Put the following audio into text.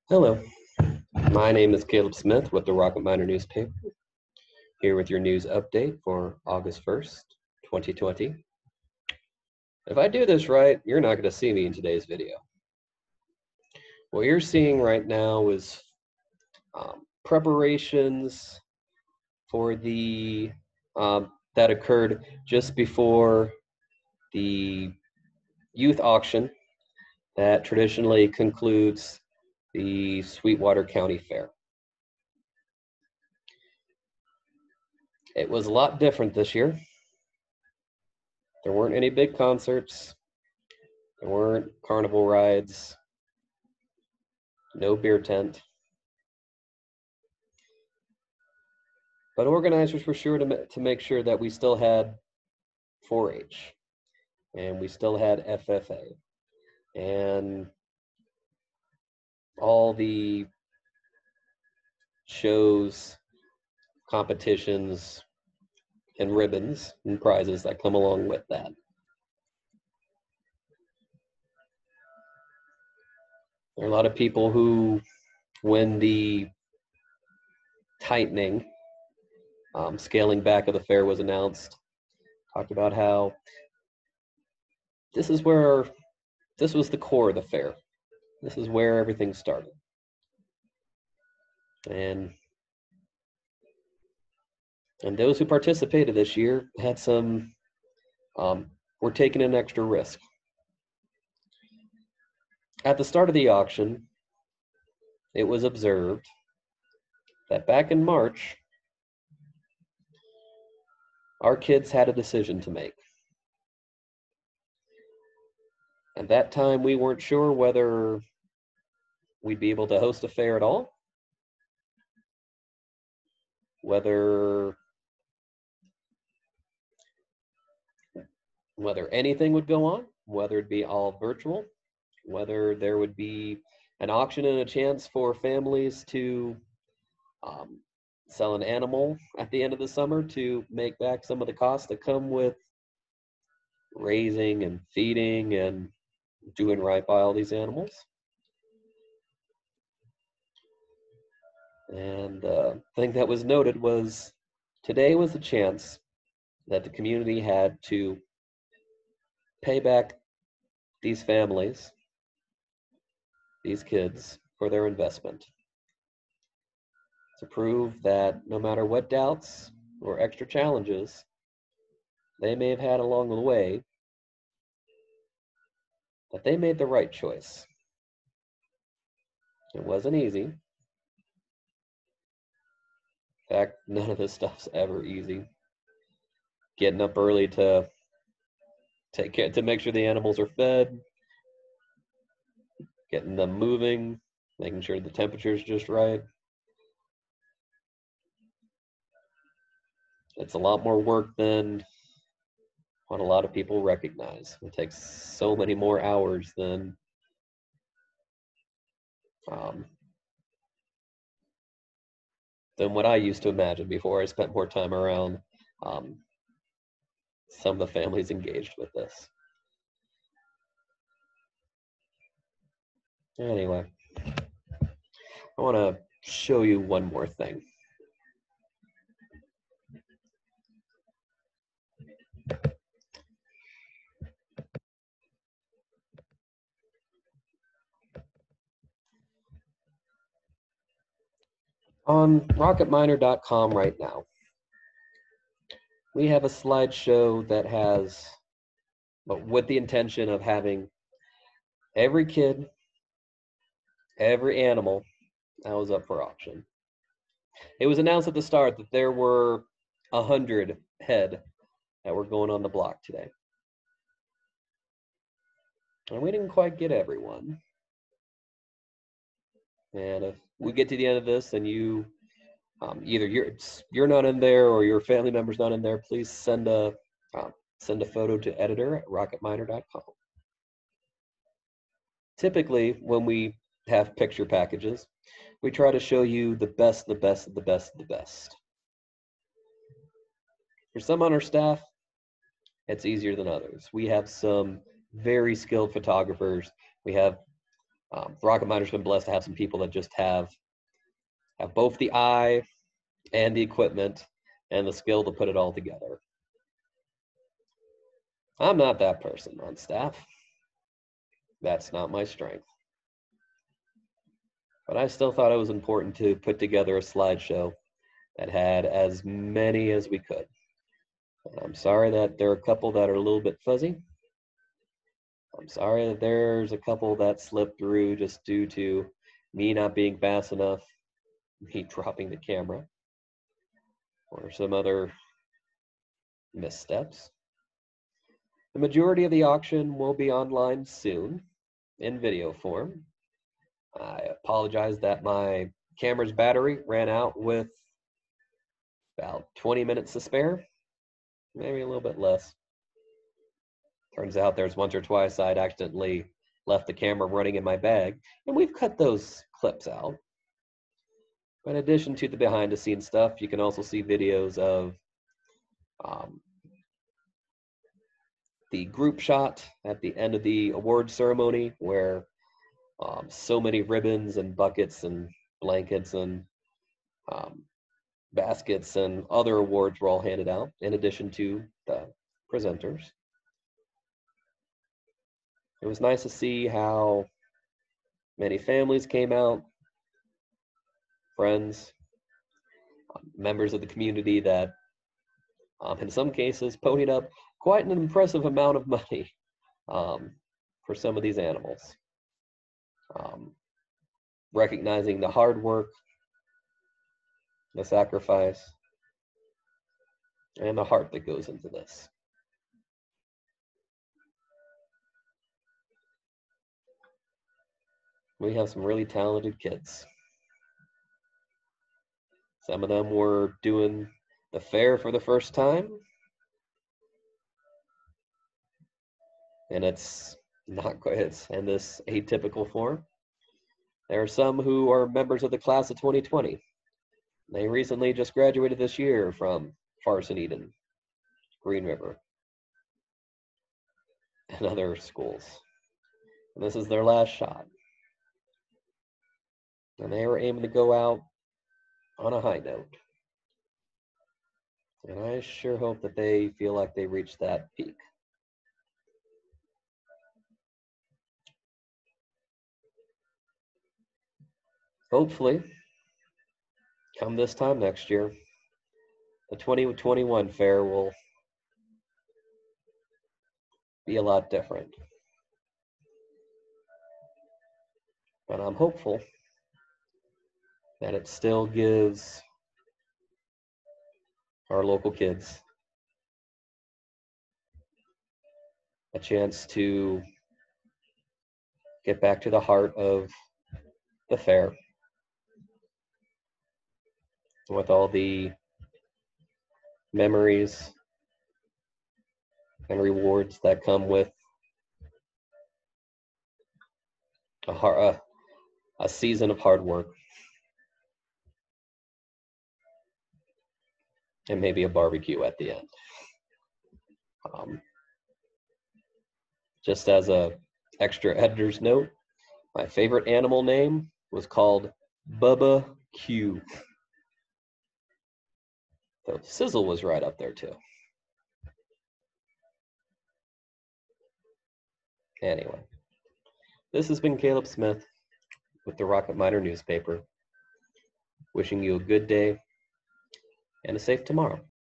Hello, my name is Caleb Smith with the Rocket Miner newspaper, here with your news update for August 1st, 2020. If I do this right, you're not going to see me in today's video. What you're seeing right now is preparations for the that occurred just before the youth auction that traditionally concludes the Sweetwater County Fair. It was a lot different this year. There weren't any big concerts. There weren't carnival rides. No beer tent. But organizers were sure to make sure that we still had 4-H and we still had FFA and all the shows, competitions, and ribbons and prizes that come along with that. There are a lot of people who, when the tightening, scaling back of the fair was announced, talked about how this was the core of the fair. This is where everything started. And those who participated this year had were taking an extra risk. At the start of the auction, it was observed that back in March, our kids had a decision to make. At that time, we weren't sure whether we'd be able to host a fair at all, whether anything would go on, whether it'd be all virtual, whether there would be an auction and a chance for families to sell an animal at the end of the summer to make back some of the costs that come with raising and feeding and doing right by all these animals. And the thing that was noted was today was the chance that the community had to pay back these families, these kids, for their investment, to prove that no matter what doubts or extra challenges they may have had along the way, that they made the right choice. It wasn't easy. In fact, none of this stuff's ever easy. Getting up early to make sure the animals are fed, getting them moving, making sure the temperature's just right. It's a lot more work than what a lot of people recognize. It takes so many more hours than what I used to imagine before I spent more time around some of the families engaged with this. Anyway, I want to show you one more thing. On rocketminer.com right now, we have a slideshow that has, with the intention of having every kid, every animal that was up for auction. It was announced at the start that there were 100 head that were going on the block today. And we didn't quite get everyone. And if we get to the end of this and you either you're not in there or your family member's not in there, please send a photo to editor@rocketminer.com. Typically, when we have picture packages, we try to show you the best, the best, the best, the best. For some on our staff, it's easier than others. We have some very skilled photographers. We have Rocket Miner's been blessed to have some people that just have both the eye and the equipment and the skill to put it all together. I'm not that person on staff. That's not my strength. But I still thought it was important to put together a slideshow that had as many as we could. And I'm sorry that there are a couple that are a little bit fuzzy. I'm sorry that there's a couple that slipped through just due to me not being fast enough, me dropping the camera, or some other missteps. The majority of the auction will be online soon in video form. I apologize that my camera's battery ran out with about 20 minutes to spare, maybe a little bit less. Turns out there's once or twice I'd accidentally left the camera running in my bag, and we've cut those clips out. But in addition to the behind the scenes stuff, you can also see videos of the group shot at the end of the award ceremony where so many ribbons and buckets and blankets and baskets and other awards were all handed out, in addition to the presenters. It was nice to see how many families came out, friends, members of the community that, in some cases, ponied up quite an impressive amount of money for some of these animals. Recognizing the hard work, the sacrifice, and the heart that goes into this. We have some really talented kids. Some of them were doing the fair for the first time, and it's not quite, it's in this atypical form. There are some who are members of the class of 2020. They recently just graduated this year from Farson Eden, Green River, and other schools. And this is their last shot. And they were aiming to go out on a high note. And I sure hope that they feel like they reached that peak. Hopefully, come this time next year, the 2021 fair will be a lot different. But I'm hopeful that it still gives our local kids a chance to get back to the heart of the fair with all the memories and rewards that come with a season of hard work and maybe a barbecue at the end. Just as a extra editor's note, my favorite animal name was called Bubba Q. So Sizzle was right up there too. Anyway, this has been Caleb Smith with the Rocket Miner newspaper, wishing you a good day and a safe tomorrow.